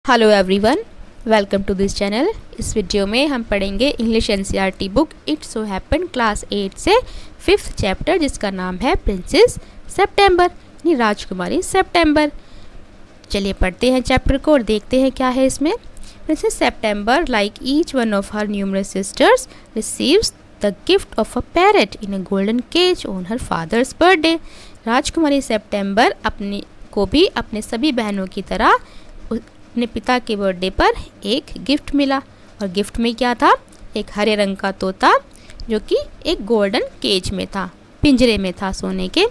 Hello everyone, welcome to this channel. इस video में हम पढ़ेंगे English NCERT book it so happen class 8 से 5th चैप्टर, जिसका नाम है प्रिंसेस सितंबर यानी राजकुमारी सितंबर। चलिए पढ़ते हैं चैप्टर को और देखते हैं क्या है इसमें। Princess September, like each one of her numerous sisters, receives the gift of a parrot in a golden cage on her father's birthday. राजकुमारी सितंबर को भी अपने सभी बहनों की तरह अपने पिता के बर्थडे पर एक गिफ्ट मिला, और गिफ्ट में क्या था? एक हरे रंग का तोता जो कि एक गोल्डन केज में था, पिंजरे में था सोने के।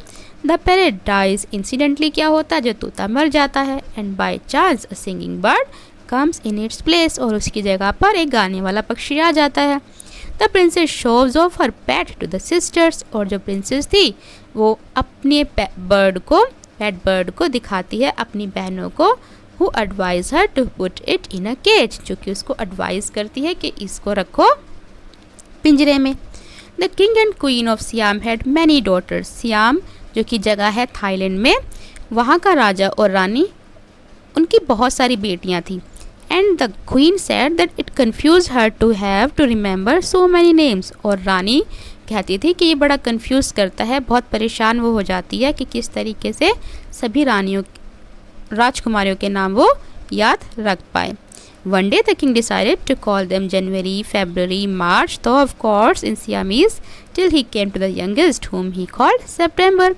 द पैरेट डाइज, इंसिडेंटली क्या होता है? जो तोता मर जाता है। And by chance a singing bird comes in its place, और उसकी जगह पर एक गाने वाला पक्षी आ जाता है। The princess shows of her pet to the sisters, और जो प्रिंसेस थी वो अपने पेट बर्ड को दिखाती है अपनी बहनों को, who advise her to put it in a cage, जो कि उसको एडवाइस करती है कि इसको रखो पिंजरे में। The king and queen of Siam had many daughters. SIAM जो कि जगह है थाईलैंड में, वहाँ का राजा और रानी, उनकी बहुत सारी बेटियाँ थी। And the queen said that it confused her to have to remember so many names, और रानी कहती थी कि ये बड़ा कंफ्यूज करता है, बहुत परेशान वो हो जाती है कि किस तरीके से सभी राजकुमारियों के नाम वो याद रख पाए। One day the king decided to call them January, February, March, though of course in Siamese, till he came to the youngest whom he called September.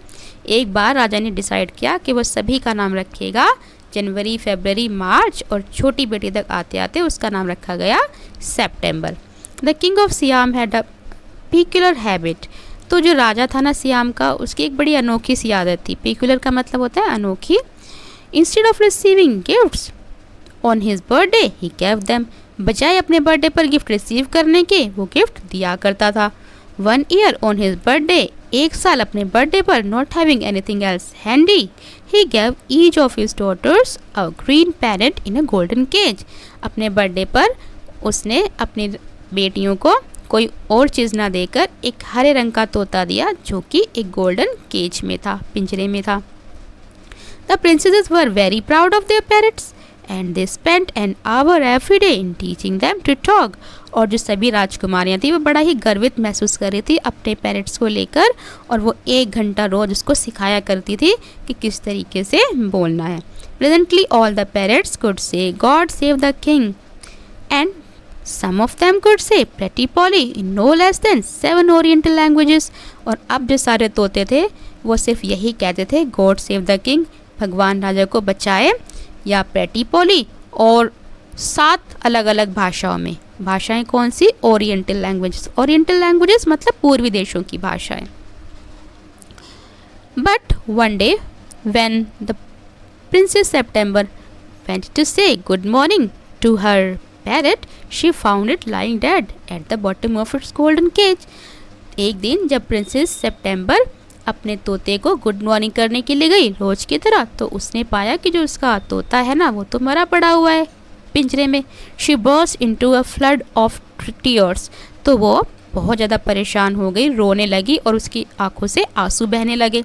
एक बार राजा ने डिसाइड किया कि वो सभी का नाम रखेगा जनवरी, फरवरी, मार्च, और छोटी बेटी तक आते आते उसका नाम रखा गया सितंबर। The king of Siam had a peculiar habit. तो जो राजा था ना सियाम का, उसकी एक बड़ी अनोखी सी आदत थी। पेक्युलर का मतलब होता है अनोखी। Instead of receiving gifts on his birthday, he gave them. बजाय अपने बर्थडे पर गिफ्ट रिसीव करने के, वो गिफ्ट दिया करता था। One year on his birthday, एक साल अपने बर्थडे पर, not having anything else handy, he gave each of his daughters a green parrot in a golden cage. अपने बर्थडे पर उसने अपनी बेटियों को कोई और चीज़ ना देकर एक हरे रंग का तोता दिया, जो कि एक गोल्डन केज में था, पिंजरे में था। The princesses were very proud of their parrots and they spent an hour every day in teaching them to talk. और जो सभी राजकुमारियाँ थी वो बड़ा ही गर्वित महसूस कर रही थी अपने पैरेट्स को लेकर, और वो 1 घंटा रोज उसको सिखाया करती थी कि किस तरीके से बोलना है। Presently all the parrots could say God save the king, and some of them could say Pretty Polly in no less than 7 Oriental languages. और अब जो सारे तोते थे वो सिर्फ यही कहते थे God save the king, भगवान राजा को बचाए, या प्रेटी पॉली, और 7 अलग अलग भाषाओं में। भाषाएं कौन सी? Oriental languages. ओरिएंटल लैंग्वेजेस मतलब पूर्वी देशों की भाषाएं। But one day when the princess September went to say good morning to her parrot, she found it lying dead at the bottom of its golden cage. एक दिन जब princess सितंबर अपने तोते को गुड मॉर्निंग करने के लिए गई रोज की तरह, तो उसने पाया कि जो उसका तोता है ना वो तो मरा पड़ा हुआ है पिंजरे में। She burst into a flood of tears, तो वो बहुत ज़्यादा परेशान हो गई, रोने लगी और उसकी आंखों से आंसू बहने लगे।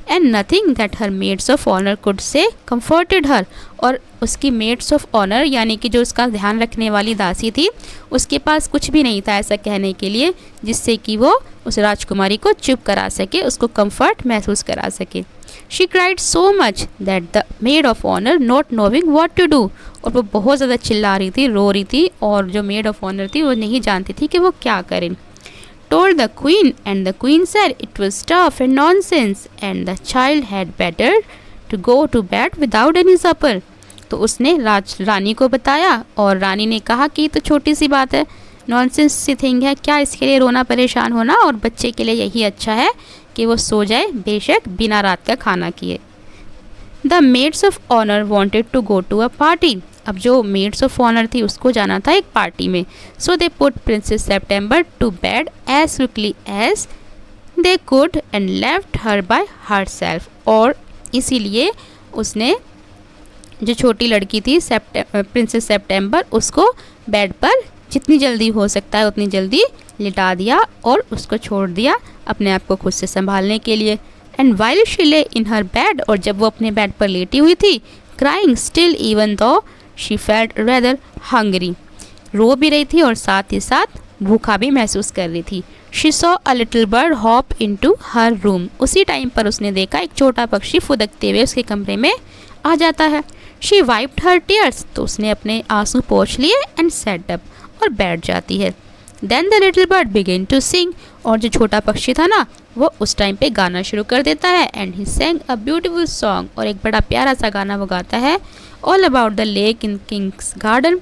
And nothing that her maids of honour could say comforted her, और उसकी मेड्स ऑफ ऑनर यानी कि जो उसका ध्यान रखने वाली दासी थी, उसके पास कुछ भी नहीं था ऐसा कहने के लिए जिससे कि वो उस राजकुमारी को चुप करा सके, उसको कंफर्ट महसूस करा सके। She cried so much that the maid of honour not knowing what to do, और वो बहुत ज़्यादा चिल्ला रही थी, रो रही थी, और जो मेड ऑफ ऑनर थी वो नहीं जानती थी कि वो क्या करें। Told the queen, and the queen said it was stuff and nonsense, and the child had better to go to bed without any supper. तो उसने रानी को बताया, और रानी ने कहा कि तो छोटी सी बात है, नॉनसेंस सी थिंग है, क्या इसके लिए रोना परेशान होना, और बच्चे के लिए यही अच्छा है कि वो सो जाए बेशक बिना रात का खाना किए। The maids of honor wanted to go to a party. अब जो मेड्स ऑफ ऑनर थी उसको जाना था एक पार्टी में। So they put princess September to bed as quickly as they could and left her by herself, और इसीलिए उसने जो छोटी लड़की थी प्रिंसेस सितंबर, उसको बेड पर जितनी जल्दी हो सकता है उतनी जल्दी लिटा दिया और उसको छोड़ दिया अपने आप को खुद से संभालने के लिए। एंड वाइल शी ले इन हर बेड, और जब वो अपने बेड पर लेटी हुई थी, crying still even though she felt rather hungry, रो भी रही थी और साथ ही साथ भूखा भी महसूस कर रही थी। She saw a little bird hop into her room, उसी टाइम पर उसने देखा एक छोटा पक्षी फुदकते हुए उसके कमरे में आ जाता है। शी वाइप्ड हर टीयर्स, तो उसने अपने आंसू पोंछ लिए एंड सेट अप, और बैठ जाती है। Then the little bird began to sing, और जो छोटा पक्षी था ना वो उस टाइम पे गाना शुरू कर देता है। And he sang a beautiful song, और एक बड़ा प्यारा सा गाना वो गाता है, all about the lake in Kings garden.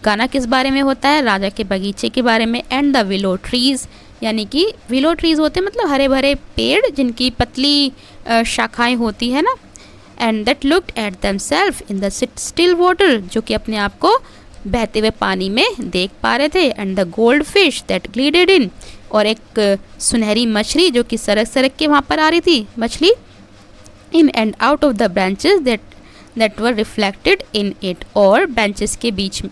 गाना किस बारे में होता है? राजा के बगीचे के बारे में। एंड द विलो ट्रीज, यानी कि विलो ट्रीज होते हैं मतलब हरे भरे पेड़ जिनकी पतली शाखाएं होती है ना। And that looked at themselves in the still water, जो कि अपने आप को बहते हुए पानी में देख पा रहे थे। And the goldfish that glided in, और एक सुनहरी मछली जो कि सरक सरक के वहाँ पर आ रही थी मछली। In and out of the branches that were reflected in it, और बेंचेस के बीच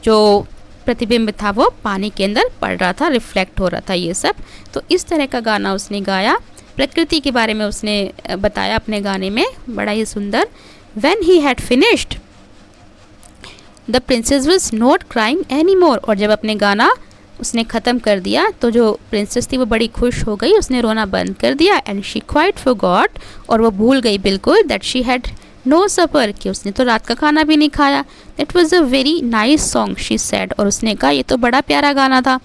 जो प्रतिबिंब था वो पानी के अंदर पड़ रहा था, रिफ्लेक्ट हो रहा था ये सब। तो इस तरह का गाना उसने गाया, प्रकृति के बारे में उसने बताया अपने गाने में, बड़ा ही सुंदर। When he had finished the princess was not crying any more, और जब अपने गाना उसने ख़त्म कर दिया तो जो प्रिंसेस थी वो बड़ी खुश हो गई, उसने रोना बंद कर दिया। एंड शी क्वाइट फॉरगॉट, और वो भूल गई बिल्कुल, दैट शी हैड नो सपर, कि उसने तो रात का खाना भी नहीं खाया। That was a very nice song she said, और उसने कहा ये तो बड़ा प्यारा गाना था।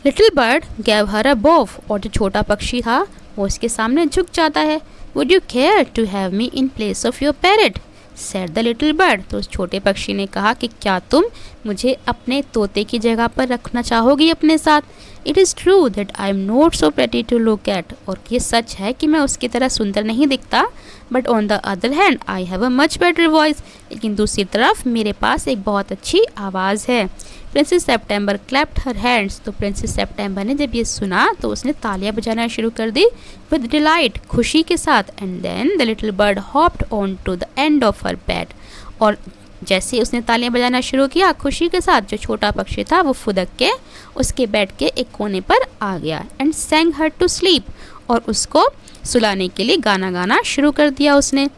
लिटिल बर्ड गैव हर अ बोव, और जो छोटा पक्षी था वो उसके सामने झुक जाता है। Would you care to have me in place of your parrot, said the little bird. तो उस छोटे पक्षी ने कहा कि क्या तुम मुझे अपने तोते की जगह पर रखना चाहोगी अपने साथ। It is true that I am not so pretty to look at, और ये सच है कि मैं उसकी तरह सुंदर नहीं दिखता, but on the other hand I have a much better voice, लेकिन दूसरी तरफ मेरे पास एक बहुत अच्छी आवाज़ है। Princess September clapped her hands, तो प्रिंसेस सेप्टेम्बर ने जब ये सुना तो उसने तालियां बजाना शुरू कर दी विद डिलाइट, खुशी के साथ। And then the little bird hopped on to the end of her bed, और जैसे उसने तालियां बजाना शुरू किया खुशी के साथ, जो छोटा पक्षी था वो फुदक के उसके बेड के एक कोने पर आ गया। And sang her to sleep, और उसको सुलाने के लिए गाना गाना शुरू कर दिया उसने।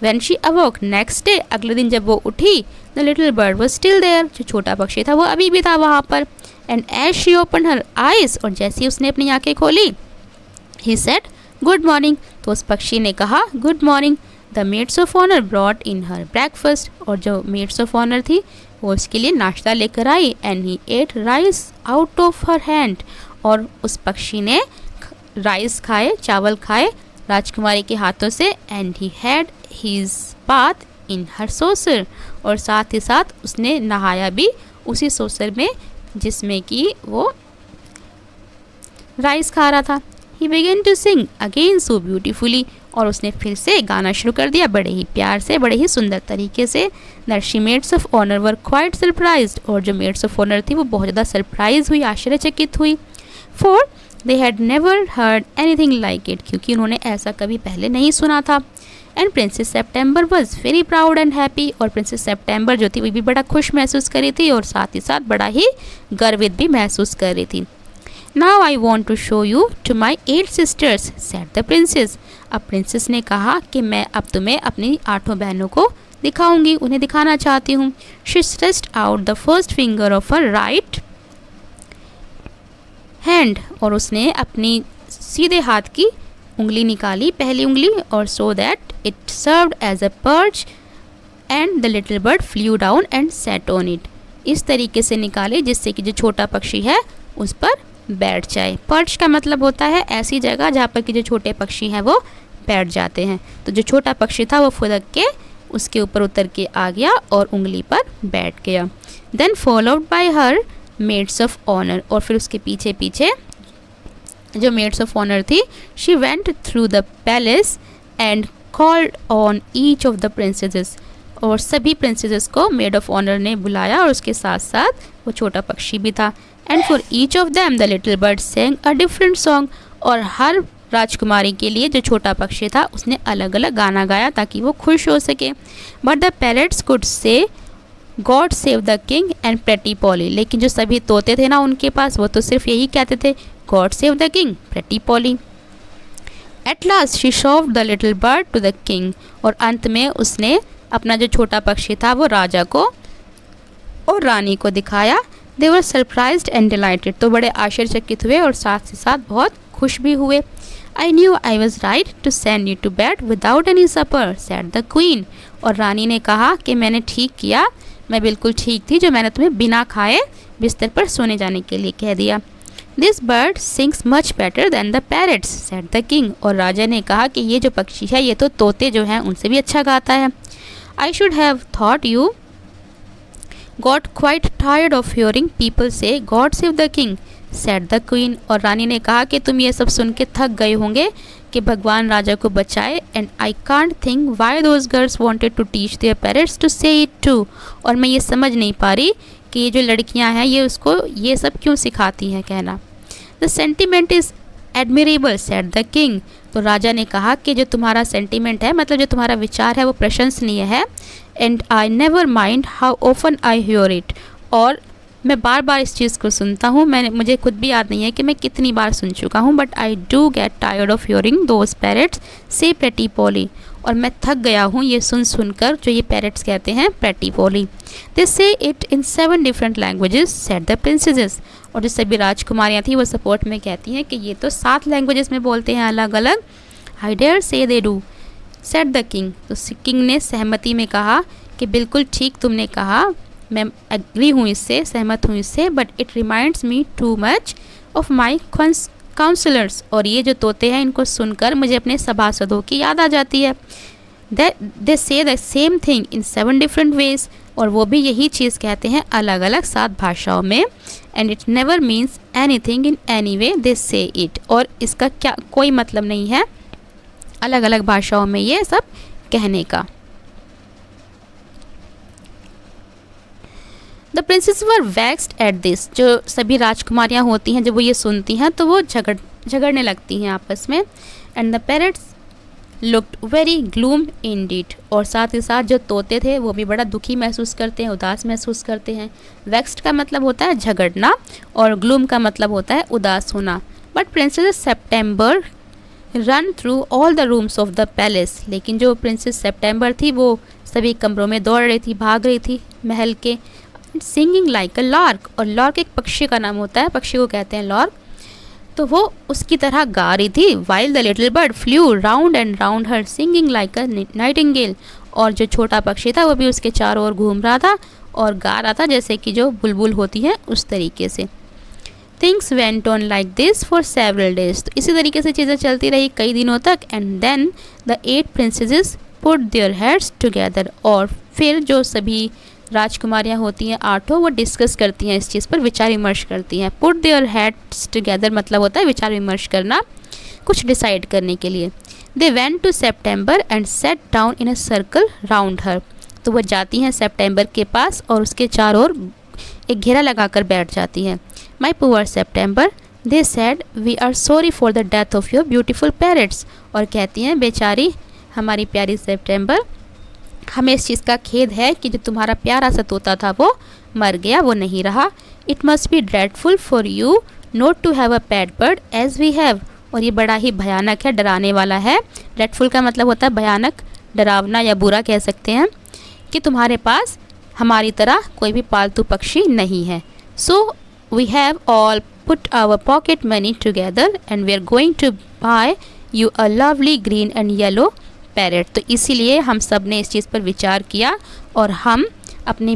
When she awoke next day, अगले दिन जब वो उठी, the little bird was still there, जो छोटा पक्षी था वो अभी भी था वहाँ पर। And as she opened her eyes, और जैसे ही उसने अपनी आंखें खोली, he said good morning, तो उस पक्षी ने कहा good morning। The maids of honor brought in her breakfast, और जो maids of honor थी वो उसके लिए नाश्ता लेकर आई। And he ate rice out of her hand, और उस पक्षी ने राइस खाए, चावल खाए राजकुमारी के हाथों से। And he had his bath in her saucer, और साथ ही साथ उसने नहाया भी उसी सोसर में जिसमें कि वो राइस खा रहा था। He began to sing again so beautifully, और उसने फिर से गाना शुरू कर दिया बड़े ही प्यार से, बड़े ही सुंदर तरीके से। That she maids of honor were quite surprised, और जो maids of honor थी वो बहुत ज़्यादा सरप्राइज हुई, आश्चर्यचकित हुई। For they had never heard anything like it, क्योंकि उन्होंने ऐसा कभी पहले नहीं सुना था। And princess September was very proud and happy, और प्रिंसेस सेप्टेम्बर जो थी वो भी बड़ा खुश महसूस कर रही थी और साथ ही साथ बड़ा ही गर्वित भी महसूस कर रही थी। Now I want to show you to my 8 sisters, said the princess. अब प्रिंसेस ने कहा कि मैं अब तुम्हें अपनी 8 बहनों को दिखाऊंगी, उन्हें दिखाना चाहती हूँ। She stretched out the first finger of her right hand, और उसने अपनी सीधे हाथ की उंगली निकाली, पहली उंगली, और so that it served as a perch and the little bird flew down and sat on it. इस तरीके से निकाले जिससे कि जो छोटा पक्षी है उस पर बैठ जाए। पर्च का मतलब होता है ऐसी जगह जहाँ पर कि जो छोटे पक्षी हैं वो बैठ जाते हैं। तो जो छोटा पक्षी था वो फुदक के उसके ऊपर उतर के आ गया और उंगली पर बैठ गया। Then followed by her maids of honour, और फिर उसके पीछे पीछे जो मेड्स ऑफ ऑनर थी, she went through the palace and called on each of the princesses, और सभी प्रिंसेसेस को मेड ऑफ ऑनर ने बुलाया और उसके साथ साथ वो छोटा पक्षी भी था। And for each of them the little bird sang a different song, और हर राजकुमारी के लिए जो छोटा पक्षी था उसने अलग अलग गाना गाया ताकि वो खुश हो सके। But the parrots could say God save the king and pretty poly, लेकिन जो सभी तोते थे ना उनके पास वो तो सिर्फ यही कहते थे God save the king, pretty Polly. At last she showed the little bird to the king, और अंत में उसने अपना जो छोटा पक्षी था वो राजा को और रानी को दिखाया। दे वर सरप्राइज्ड एंड डिलाइटेड, तो बड़े आश्चर्यचकित हुए और साथ ही साथ बहुत खुश भी हुए। I knew I was right to send you to bed without any supper, said the queen, और रानी ने कहा कि मैंने ठीक किया, मैं बिल्कुल ठीक थी जो मैंने तुम्हें बिना खाए बिस्तर पर सोने जाने के लिए कह दिया। This bird sings much better than the parrots, said the king, और राजा ने कहा कि ये जो पक्षी है ये तो तोते जो हैं उनसे भी अच्छा गाता है। I should have thought you got quite tired of hearing people say God save the king, said the queen, और रानी ने कहा कि तुम ये सब सुन के थक गए होंगे कि भगवान राजा को बचाए। And I can't think why those girls wanted to teach their parents to say it too, और मैं ये समझ नहीं पा रही कि ये जो लड़कियां हैं ये उसको ये सब क्यों सिखाती हैं कहना। The sentiment is admirable, said the king, तो राजा ने कहा कि जो तुम्हारा सेंटिमेंट है, मतलब जो तुम्हारा विचार है वो प्रशंसनीय है। And I never mind how often I hear it, और मैं बार बार इस चीज़ को सुनता हूँ, मुझे खुद भी याद नहीं है कि मैं कितनी बार सुन चुका हूँ। But I do get tired of hearing those parrots से प्रेटी पॉली, और मैं थक गया हूँ ये सुन सुनकर जो ये पैरट्स कहते हैं pretty Polly. They say it in 7 different languages, said the princesses, और जो सभी राजकुमारियाँ थी वो सपोर्ट में कहती हैं कि ये तो 7 लैंग्वेजेस में बोलते हैं अलग अलग। I dare say they do, said the king, तो किंग ने सहमति में कहा कि बिल्कुल ठीक तुमने कहा, मैं एग्री हूँ इससे, सहमत हूँ इससे। But it reminds me too much of my counsellors, और ये जो तोते हैं इनको सुनकर मुझे अपने सभासदों की याद आ जाती है। दे से the same thing in 7 different ways, और वो भी यही चीज़ कहते हैं अलग अलग 7 भाषाओं में। And it never means anything in any way they say it, और इसका क्या कोई मतलब नहीं है अलग अलग भाषाओं में ये सब कहने का। The princess were vaxxed at this, जो सभी राजकुमारियाँ होती हैं जब वो ये सुनती हैं तो वो झगड़ने लगती हैं आपस में। And the parrots looked very gloom Indeed, और साथ ही साथ जो तोते थे वो भी बड़ा दुखी महसूस करते हैं, उदास महसूस करते हैं। वैक्स्ड का मतलब होता है झगड़ना और ग्लूम का मतलब होता है उदास होना। But princess September run through all the rooms of the palace, लेकिन जो प्रिंसेस सेप्टेम्बर थी वो सभी कमरों में दौड़ रही थी, भाग रही थी महल के। सिंगिंग लाइक अ लार्क, और लार्क एक पक्षी का नाम होता है, पक्षी को कहते हैं लार्क, तो वो उसकी तरह गा रही थी। While the little bird flu round and round her singing like a Nightingale, और जो छोटा पक्षी था वो भी उसके चारों ओर घूम रहा था और गा रहा था जैसे कि जो बुलबुल होती है उस तरीके से। Things went on like this for several days, तो इसी तरीके से चीज़ें चलती रही कई दिनों तक। And then the 8 princesses put their heads together, और फिर जो सभी राजकुमारियाँ होती हैं 8 वो डिस्कस करती हैं इस चीज़ पर, विचार विमर्श करती हैं। पुट देयर हेड्स टुगेदर मतलब होता है विचार विमर्श करना, कुछ डिसाइड करने के लिए। They went to September and sat down in a circle round her, तो वह जाती हैं सेप्टेम्बर के पास और उसके चारों ओर एक घेरा लगाकर बैठ जाती हैं। My poor September, they said we are sorry for the death of your beautiful parrots, और कहती हैं बेचारी हमारी प्यारी सेप्टेम्बर, हमें इस चीज़ का खेद है कि जो तुम्हारा प्यारा सा तोता था वो मर गया, वो नहीं रहा। It must be dreadful for you not to have a pet bird as we have, और ये बड़ा ही भयानक है, डराने वाला है। ड्रेडफुल का मतलब होता है भयानक, डरावना या बुरा कह सकते हैं, कि तुम्हारे पास हमारी तरह कोई भी पालतू पक्षी नहीं है। So we have all put our pocket money together and we are going to buy you a lovely green and yellow parrot, तो इसीलिए हम सब ने इस चीज़ पर विचार किया और हम अपनी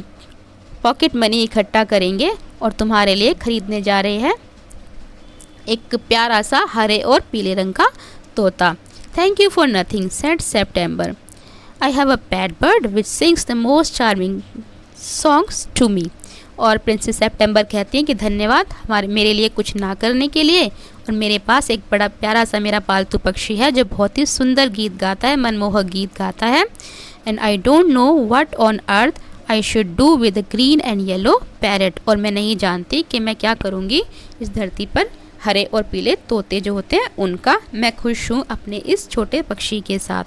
पॉकेट मनी इकट्ठा करेंगे और तुम्हारे लिए ख़रीदने जा रहे हैं एक प्यारा सा हरे और पीले रंग का तोता। Thank you for nothing, said September, I have a pet bird which sings the most charming songs to me, और प्रिंसेस सेप्टेम्बर कहती हैं कि धन्यवाद मेरे लिए कुछ ना करने के लिए, और मेरे पास एक बड़ा प्यारा सा मेरा पालतू पक्षी है जो बहुत ही सुंदर गीत गाता है, मनमोहक गीत गाता है। And I don't know what on earth I should do with green and yellow parrot, और मैं नहीं जानती कि मैं क्या करूँगी इस धरती पर हरे और पीले तोते जो होते हैं उनका। मैं खुश हूँ अपने इस छोटे पक्षी के साथ।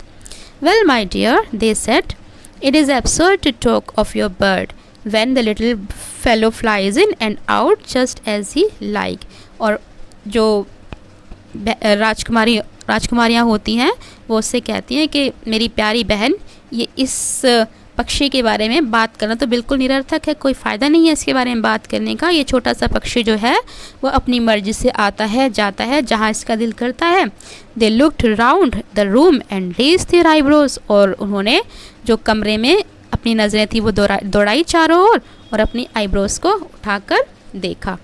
Well my dear, they said, it is absurd to talk of your bird when the little fellow flies in and out just as he like, और जो राजकुमारी राजकुमारियाँ होती हैं वो उससे कहती हैं कि मेरी प्यारी बहन, ये इस पक्षी के बारे में बात करना तो बिल्कुल निरर्थक है, कोई फ़ायदा नहीं है इसके बारे में बात करने का। ये छोटा सा पक्षी जो है वो अपनी मर्जी से आता है जाता है जहाँ इसका दिल करता है। They looked round the room and raised their eyebrows, और उन्होंने जो कमरे में अपनी नज़रें थी वो दौड़ाई चारों ओर और अपनी आईब्रोज को उठाकर देखा।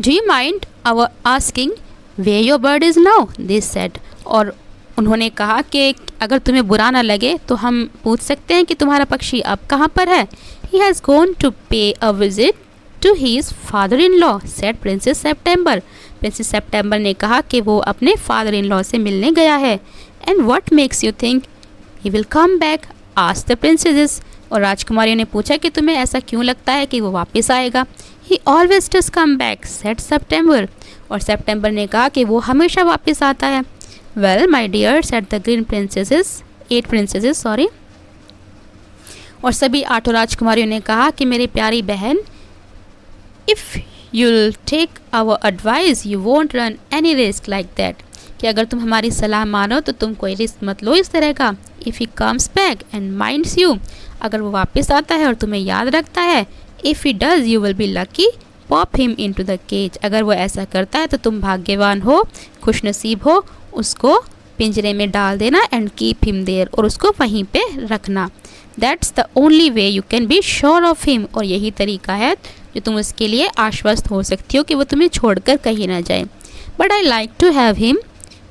Do you mind our asking where your bird is now, this said, और उन्होंने कहा कि अगर तुम्हें बुरा ना लगे तो हम पूछ सकते हैं कि तुम्हारा पक्षी अब कहाँ पर है। He has gone to pay a visit to his father in law, said princess September. Princess September ने कहा कि वो अपने फादर इन लॉ से मिलने गया है। And what makes you think he will come back, asked the princess, और राजकुमारियों ने पूछा कि तुम्हें ऐसा क्यों लगता है कि वो वापस आएगा। He always does come back, said September, और सेप्टेम्बर ने कहा कि वो हमेशा वापस आता है। Well my dear, said the green princesses, 8 princesses sorry, और सभी 8 राजकुमारियों ने कहा कि मेरी प्यारी बहन, if you'll take our advice you won't run any risk like that, कि अगर तुम हमारी सलाह मानो तो तुम कोई रिस्क मत लो इस तरह का। If he comes back and minds you, अगर वो वापस आता है और तुम्हें याद रखता है। If he does you will be lucky, pop him into the cage, अगर वो ऐसा करता है तो तुम भाग्यवान हो, खुशनसीब हो, उसको पिंजरे में डाल देना। एंड कीप हिम देयर, और उसको वहीं पे रखना। That's the only way you can be sure of him, और यही तरीका है जो तुम उसके लिए आश्वस्त हो सकती हो कि वो तुम्हें छोड़कर कहीं ना जाए। But I like to have him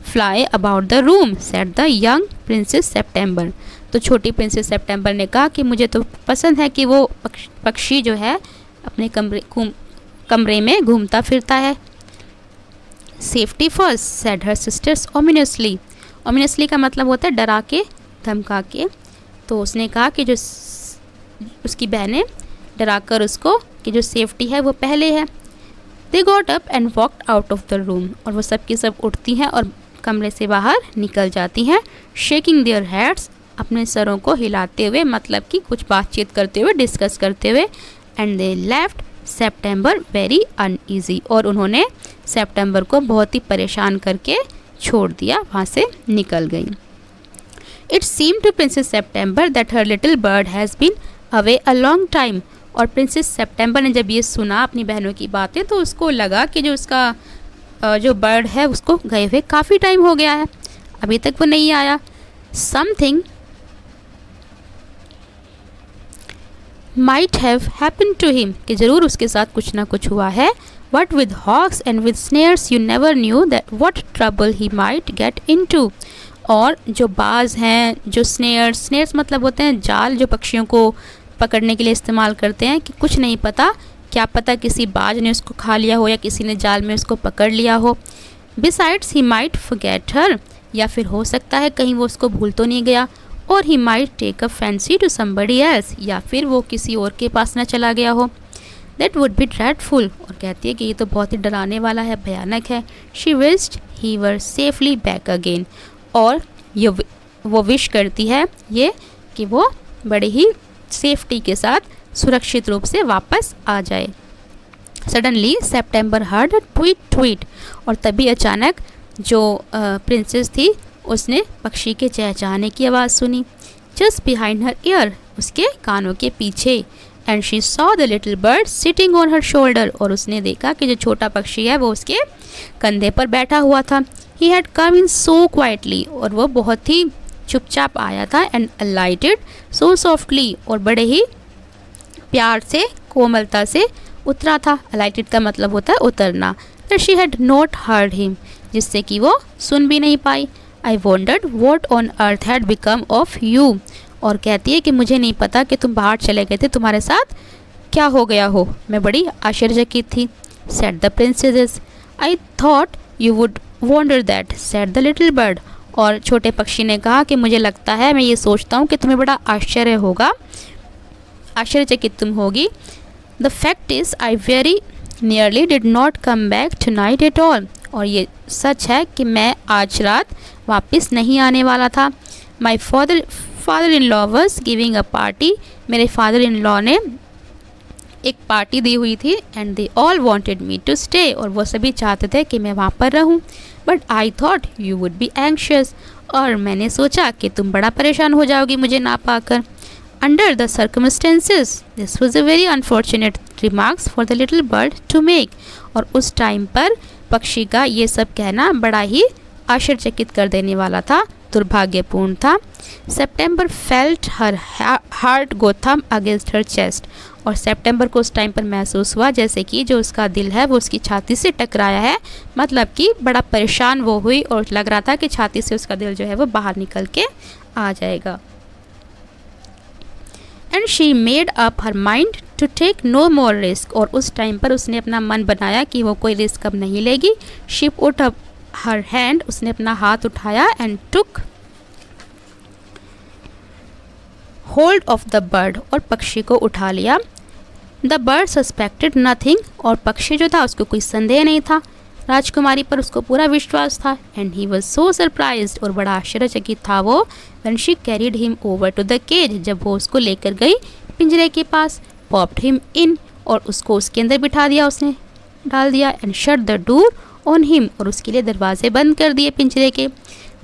fly about the room, said the young princess September, तो छोटी प्रिंसेस सेप्टेम्बर ने कहा कि मुझे तो पसंद है कि वो पक्षी जो है अपने कमरे में घूमता फिरता है। Safety first, said her sisters ominously, ominously का मतलब होता है डरा के धमका के, तो उसने कहा कि जो उसकी बहनें डराकर उसको कि जो सेफ्टी है वो पहले है। They got up and walked out of the room, और वो सब की सब उठती हैं और कमरे से बाहर निकल जाती हैं। शेकिंग देयर हेड्स, अपने सरों को हिलाते हुए, मतलब कि कुछ बातचीत करते हुए, डिस्कस करते हुए। And they left September very uneasy, और उन्होंने सेप्टेम्बर को बहुत ही परेशान करके छोड़ दिया, वहाँ से निकल गई। It seem to princess September that her little bird has been away a long time, और प्रिंसेस सेप्टेम्बर ने जब ये सुना अपनी बहनों की बातें तो उसको लगा कि जो उसका जो बर्ड है उसको गए हुए काफ़ी टाइम हो गया है, अभी तक वो नहीं आया। Something might have happened to him, कि ज़रूर उसके साथ कुछ ना कुछ हुआ है। But with hawks and with snares you never knew that what trouble he might get into, और जो बाज हैं, जो स्नेयर्स मतलब होते हैं जाल जो पक्षियों को पकड़ने के लिए इस्तेमाल करते हैं, कि कुछ नहीं पता, क्या पता किसी बाज ने उसको खा लिया हो या किसी ने जाल में उसको पकड़ लिया हो। Besides he might forget her, या फिर हो सकता है कहीं वो उसको भूल तो नहीं गया। और he might take a fancy to somebody else, या फिर वो किसी और के पास ना चला गया हो। दैट वुड बी ड्रेडफुल, और कहती है कि ये तो बहुत ही डराने वाला है, भयानक है। She wished he were safely back again, और ये वो विश करती है ये कि वो बड़े ही सेफ्टी के साथ सुरक्षित रूप से वापस आ जाए। Suddenly September heard tweet tweet, और तभी अचानक जो प्रिंसेस थी उसने पक्षी के चहचहाने की आवाज़ सुनी। जस्ट बिहाइंड हर ईयर, उसके कानों के पीछे। And she saw the little bird sitting on her shoulder, और उसने देखा कि जो छोटा पक्षी है वो उसके कंधे पर बैठा हुआ था। He had come in so quietly, और वो बहुत ही चुपचाप आया था। एंड अलाइटेड सो सॉफ्टली, और बड़े ही प्यार से, कोमलता से उतरा था। अलाइटेड का मतलब होता है उतरना। That she had not heard him, जिससे कि वो सुन भी नहीं पाई। I wondered what on earth had become of you, और कहती है कि मुझे नहीं पता कि तुम बाहर चले गए थे, तुम्हारे साथ क्या हो गया हो, मैं बड़ी आश्चर्यचकित थी। Said the princess, I thought you would wonder that, said the little bird, और छोटे पक्षी ने कहा कि मुझे लगता है, मैं ये सोचता हूँ कि तुम्हें बड़ा आश्चर्य होगा, आश्चर्यचकित तुम होगी। The fact is I very nearly did not come back tonight at all, और ये सच है कि मैं आज रात वापस नहीं आने वाला था। My father in law was giving a party, मेरे फादर इन लॉ ने एक पार्टी दी हुई थी and they all wanted me to stay, और वो सभी चाहते थे कि मैं वहाँ पर रहूँ, but I thought you would be anxious, और मैंने सोचा कि तुम बड़ा परेशान हो जाओगी मुझे ना पाकर। Under the circumstances this was a very unfortunate remarks for the little bird to make, और उस टाइम पर पक्षी का ये सब कहना बड़ा ही आश्चर्यचकित कर देने वाला था, दुर्भाग्यपूर्ण था। सेप्टेम्बर फेल्ट हर हार्ट गो थंब अगेंस्ट हर चेस्ट, और सेप्टेम्बर को उस टाइम पर महसूस हुआ जैसे कि जो उसका दिल है वो उसकी छाती से टकराया है, मतलब कि बड़ा परेशान वो हुई और लग रहा था कि छाती से उसका दिल जो है वो बाहर निकल के आ जाएगा। And she made up her mind to take no more risk, और उस टाइम पर उसने अपना मन बनाया कि वो कोई रिस्क अब नहीं लेगी। She put up her hand, उसने अपना हाथ उठाया and took hold of the bird, और पक्षी को उठा लिया। द बर्ड सस्पेक्टेड नथिंग, और पक्षी जो था उसको कोई संदेह नहीं था, राजकुमारी पर उसको पूरा विश्वास था। And he was so surprised, और बड़ा आश्चर्यचकित था वो। When she carried him over to the cage, जब वो उसको लेकर गई पिंजरे के पास। पॉप्ड हिम इन, और उसको उसके अंदर बिठा दिया, उसने डाल दिया। And shut the door on him, और उसके लिए दरवाजे बंद कर दिए पिंजरे के।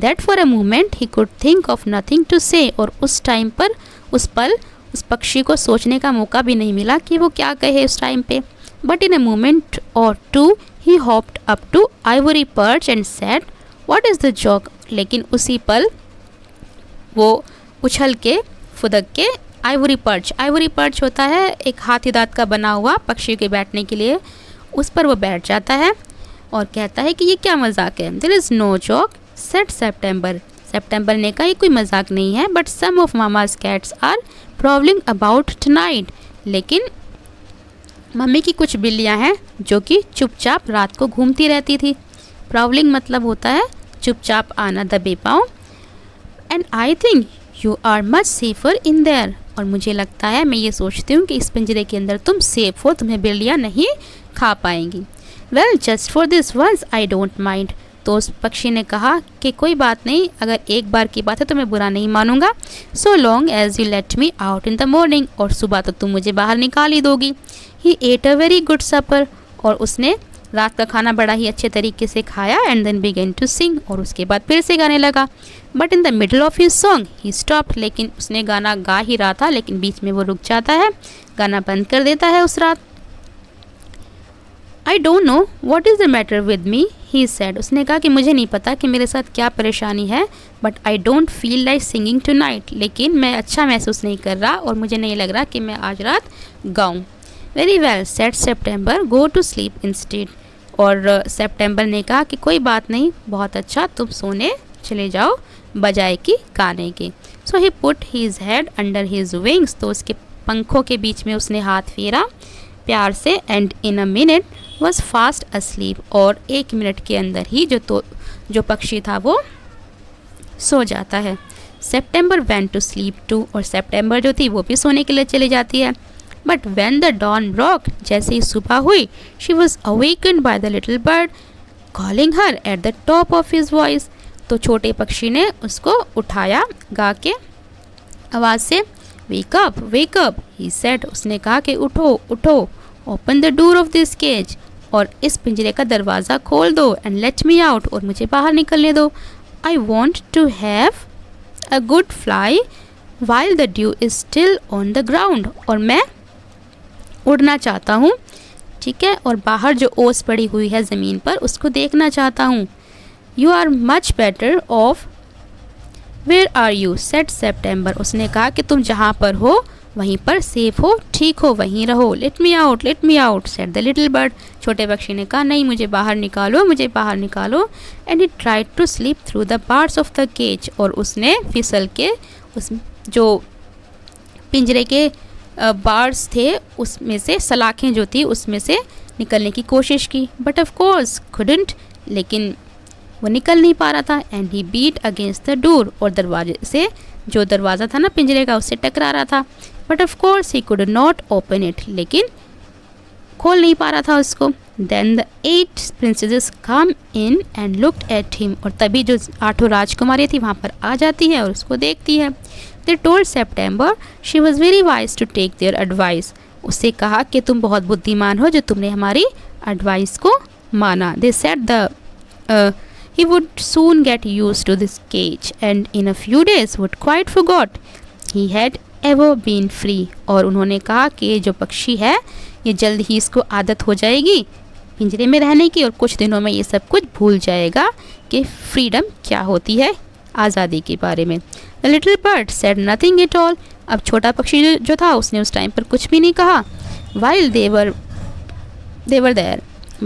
That for a moment he could think of nothing to say, और उस टाइम पर उस पल उस पक्षी को सोचने का मौका भी नहीं मिला कि वो क्या कहे उस टाइम पे। But in a moment or two he hopped up to ivory perch and said what is the joke, लेकिन उसी पल वो उछल के फुदक के आइवरी पर्च होता है एक हाथी दांत का बना हुआ पक्षी के बैठने के लिए, उस पर वो बैठ जाता है और कहता है कि ये क्या मजाक है। There is no joke said September, September ने कहा ये कोई मजाक नहीं है। But some of mama's cats are prowling about tonight, लेकिन मम्मी की कुछ बिल्लियां हैं जो कि चुपचाप रात को घूमती रहती थी। प्रॉब्लिंग मतलब होता है चुपचाप आना दबे पाँव। And I think you are much safer in there, और मुझे लगता है, मैं ये सोचती हूँ कि इस पिंजरे के अंदर तुम सेफ हो, तुम्हें बिल्लियाँ नहीं खा पाएंगी। Well just for this once I don't mind, तो उस पक्षी ने कहा कि कोई बात नहीं, अगर एक बार की बात है तो मैं बुरा नहीं मानूंगा। So long as you let me out in the morning, और सुबह तो तुम मुझे बाहर निकाल ही दोगी। He ate a very good supper, और उसने रात का खाना बड़ा ही अच्छे तरीके से खाया। And then began to sing, और उसके बाद फिर से गाने लगा। But in the middle of his song he stopped, लेकिन उसने गाना गा ही रहा था लेकिन बीच में वो रुक जाता है, गाना बंद कर देता है उस रात। I don't know what is the matter with me he said, उसने कहा कि मुझे नहीं पता कि मेरे साथ क्या परेशानी है, but I don't feel like singing tonight, लेकिन मैं अच्छा महसूस नहीं कर रहा और मुझे नहीं लग रहा कि मैं आज रात गाऊँ। Very well said September go to sleep instead, और सेप्टेम्बर ने कहा कि कोई बात नहीं, बहुत अच्छा, तुम सोने चले जाओ बजाय कि गाने के। So he put his head under his wings, तो उसके पंखों के बीच में उसने हाथ फेरा प्यार से। And in a minute was fast asleep, और एक मिनट के अंदर ही जो पक्षी था वो सो जाता है। September went to sleep too, और सेप्टेम्बर जो थी वो भी सोने के लिए चली जाती है। But when the dawn broke, जैसे ही सुबह हुई, she was awakened by the little bird calling her at the top of his voice, तो छोटे पक्षी ने उसको उठाया गा के आवाज़ से। वेक अप ही सेड, उसने कहा कि उठो उठो, open the door of this cage, और इस पिंजरे का दरवाज़ा खोल दो। एंड लेट मी आउट, और मुझे बाहर निकलने दो। I want to have a good fly while the dew is still on the ground, और मैं उड़ना चाहता हूँ, ठीक है, और बाहर जो ओस पड़ी हुई है ज़मीन पर उसको देखना चाहता हूँ। You are much better off where are you said September, उसने कहा कि तुम जहाँ पर हो वहीं पर सेफ हो, ठीक हो, वहीं रहो। Let me out said the little bird, छोटे पक्षी ने कहा नहीं, मुझे बाहर निकालो। And he tried to sleep through the parts of the cage, और उसने फिसल के उस जो पिंजरे के बार्स थे उसमें से, सलाखें जो थी उसमें से निकलने की कोशिश की। बट ऑफ कोर्स कुडंट, लेकिन वो निकल नहीं पा रहा था। And he beat against the door, और दरवाजे से, जो दरवाज़ा था ना पिंजरे का, उससे टकरा रहा था। But of course he could not open it, लेकिन खोल नहीं पा रहा था उसको। Then the 8 princesses come in and looked at him, और तभी जो 8 राजकुमारी थी वहाँ पर आ जाती है और उसको देखती है। They told September she was very wise to take their advice, उससे कहा कि तुम बहुत बुद्धिमान हो जो तुमने हमारी एडवाइस को माना। They said the he would soon get used to this cage and in a few days would quite forgot he had ever been free। और उन्होंने कहा कि ये जो पक्षी है ये जल्द ही इसको आदत हो जाएगी पिंजरे में रहने की और कुछ दिनों में ये सब कुछ भूल जाएगा कि फ्रीडम क्या होती है, आज़ादी के बारे में। The little bird said nothing at all। अब छोटा पक्षी जो था उसने उस टाइम पर कुछ भी नहीं कहा। While they were there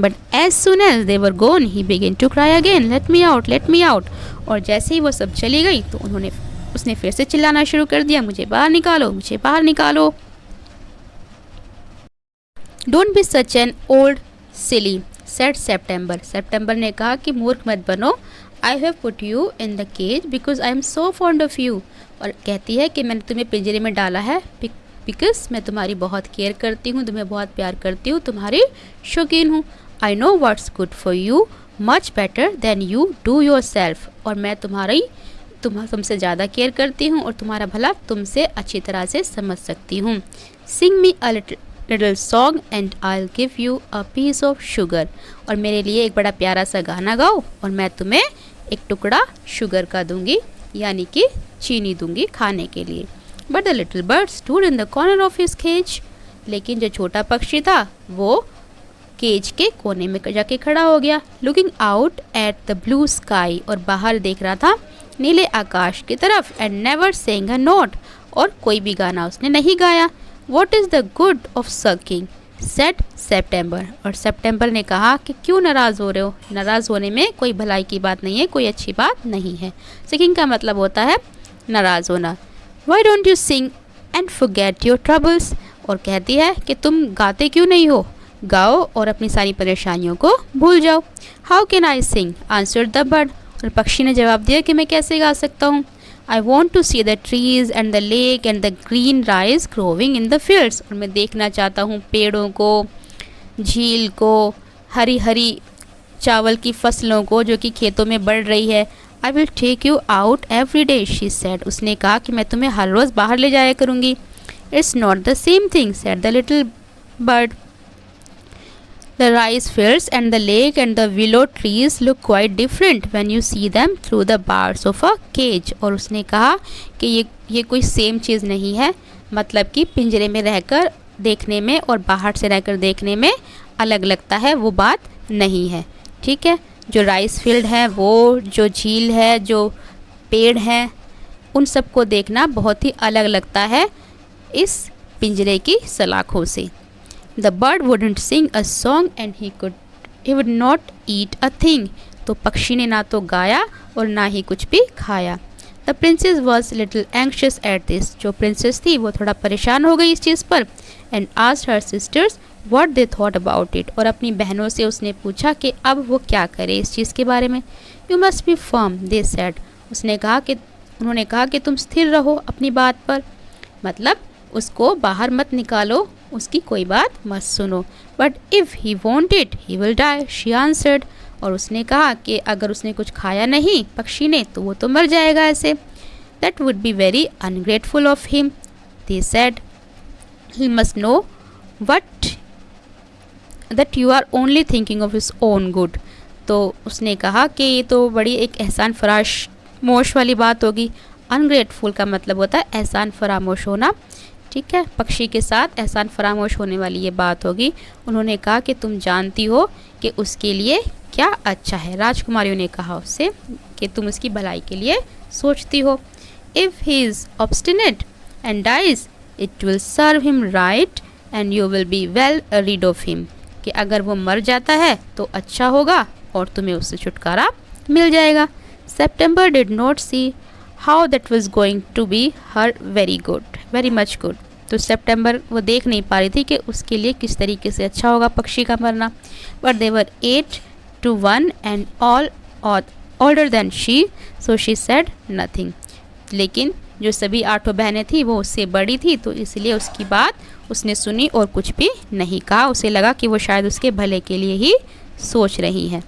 but as soon as they were gone he began to cry again, let me out, let me out। और जैसे ही वो सब चली गई तो उसने फिर से चिल्लाना शुरू कर दिया, मुझे बाहर निकालो, मुझे बाहर निकालो। Don't be such an old silly said September। September ने कहा कि मूर्ख मत बनो, I have put you in the cage because I am so fond of you। और कहती है कि मैंने तुम्हें पिंजरे में डाला है बिकॉज मैं तुम्हारी बहुत केयर करती हूँ, तुम्हें बहुत प्यार करती हूँ, तुम्हारी शौकीन हूँ। I know what's good for you much better than you do your self. और मैं तुमसे ज़्यादा केयर करती हूँ और तुम्हारा भला तुमसे अच्छी तरह से समझ सकती हूँ। Sing me a little song and I give you a piece of sugar. और मेरे लिए एक बड़ा प्यारा सा गाना गाओ और मैं तुम्हें एक टुकड़ा शुगर का दूंगी, यानी कि चीनी दूंगी खाने के लिए। But the little bird stood in the corner of his cage. लेकिन जो छोटा पक्षी था वो केज के कोने में जाके खड़ा हो गया। Looking out at the blue sky. और बाहर देख रहा था नीले आकाश की तरफ। And never saying a note. और कोई भी गाना उसने नहीं गाया। What is the good of sucking said September. और सेप्टेम्बर ने कहा कि क्यों नाराज़ हो रहे हो, नाराज़ होने में कोई भलाई की बात नहीं है, कोई अच्छी बात नहीं है। सकिंग का मतलब होता है नाराज़ होना। Why don't you sing and forget your troubles। और कहती है कि तुम गाते क्यों नहीं हो, गाओ और अपनी सारी परेशानियों को भूल जाओ। How can I sing answered the bird। और पक्षी ने जवाब दिया कि मैं कैसे गा सकता हूँ। I want to see the trees and the lake and the green rice growing in the fields। और मैं देखना चाहता हूँ पेड़ों को, झील को, हरी हरी चावल की फसलों को जो कि खेतों में बढ़ रही है। I will take you out every day she said। उसने कहा कि मैं तुम्हें हर रोज़ बाहर ले जाया करूँगी। It's not the same thing said the little bird। The rice fields and the lake and the willow trees look quite different when you see them through the bars of a cage। और उसने कहा कि ये कोई same चीज़ नहीं है, मतलब कि पिंजरे में रहकर देखने में और बाहर से रहकर देखने में अलग लगता है, वो बात नहीं है। ठीक है, जो राइस फील्ड है, वो जो झील है, जो पेड़ हैं, उन सबको देखना बहुत ही अलग लगता है इस पिंजरे की सलाखों से। The bird wouldn't sing a song and he would not eat a thing. तो पक्षी ने ना तो गाया और ना ही कुछ भी खाया। The princess was little anxious at this. जो प्रिंसेस थी वो थोड़ा परेशान हो गई इस चीज़ पर। And asked her sisters what they thought about it. और अपनी बहनों से उसने पूछा कि अब वो क्या करे इस चीज़ के बारे में। You must be firm they said. उन्होंने कहा कि तुम स्थिर रहो अपनी बात पर, मतलब उसको बाहर मत निकालो, उसकी कोई बात मत सुनो। But if he want it he will die she answered. और उसने कहा कि अगर उसने कुछ खाया नहीं पक्षी ने तो वो तो मर जाएगा ऐसे। That would be very ungrateful of him they said. He must know what that you are only thinking of his own good. तो उसने कहा कि ये तो बड़ी एक एहसान फरामोश वाली बात होगी। अनग्रेटफुल का मतलब होता है एहसान फरामोश होना। ठीक है, पक्षी के साथ एहसान फरामोश होने वाली ये बात होगी। उन्होंने कहा कि तुम जानती हो कि उसके लिए क्या अच्छा है। राजकुमारियों ने कहा उससे कि तुम उसकी भलाई के लिए सोचती हो। If he is obstinate and dies it will serve him right and you will be well rid of him. कि अगर वो मर जाता है तो अच्छा होगा और तुम्हें उससे छुटकारा मिल जाएगा। September did not see how that was going to be her very much good. तो सेप्टेम्बर वो देख नहीं पा रही थी कि उसके लिए किस तरीके से अच्छा होगा पक्षी का मरना। But they were 8 to 1 and all older than she, so she said nothing। लेकिन जो सभी 8 बहनें थी वो उससे बड़ी थी, तो इसलिए उसकी बात उसने सुनी और कुछ भी नहीं कहा। उसे लगा कि वो शायद उसके भले के लिए ही सोच रही हैं।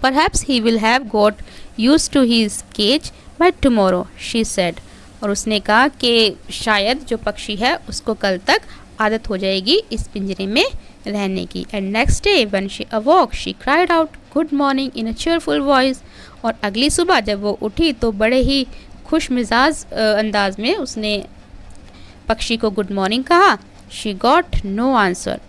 Perhaps he will have got used to his cage by tomorrow, she said। और उसने कहा कि शायद जो पक्षी है उसको कल तक आदत हो जाएगी इस पिंजरे में रहने की। And next day when she awoke she cried out good morning in a cheerful voice. और अगली सुबह जब वो उठी तो बड़े ही खुश मिजाज अंदाज में उसने पक्षी को गुड मॉर्निंग कहा। शी गॉट नो आंसर,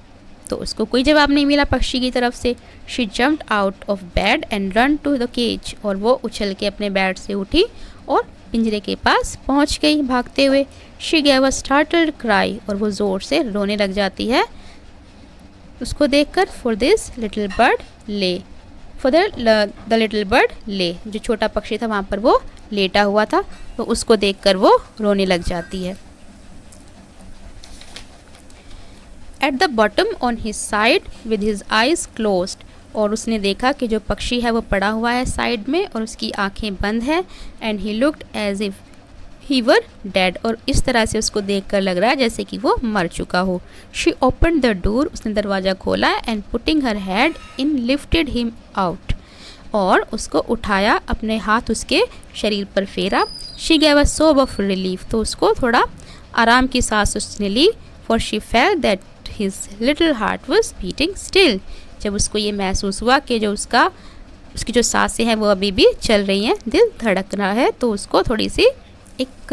तो उसको कोई जवाब नहीं मिला पक्षी की तरफ से। She jumped out of bed and run to the cage, और वो उछल के अपने बेड से उठी और पिंजरे के पास पहुंच गई भागते हुए। She gave a startled cry, और वो ज़ोर से रोने लग जाती है उसको देखकर। फॉर दिस लिटिल बर्ड ले, फॉर द लिटिल बर्ड ले, जो छोटा पक्षी था वहाँ पर वो लेटा हुआ था, तो उसको देखकर वो रोने लग जाती है। At the bottom on his side with his eyes closed, और उसने देखा कि जो पक्षी है वो पड़ा हुआ है साइड में और उसकी आंखें बंद है। And he looked as if he were dead, और इस तरह से उसको देखकर लग रहा है जैसे कि वो मर चुका हो। शी ओपन द डोर, उसने दरवाज़ा खोला and putting her head in lifted him out, और उसको उठाया, अपने हाथ उसके शरीर पर फेरा। शी गैव अ सोब ऑफ रिलीफ, तो उसको थोड़ा आराम की सांस उसने ली। For she felt that his little heart was beating still, जब उसको ये महसूस हुआ कि जो उसकी जो सांसें हैं वो अभी भी चल रही हैं, दिल धड़क रहा है, तो उसको थोड़ी सी एक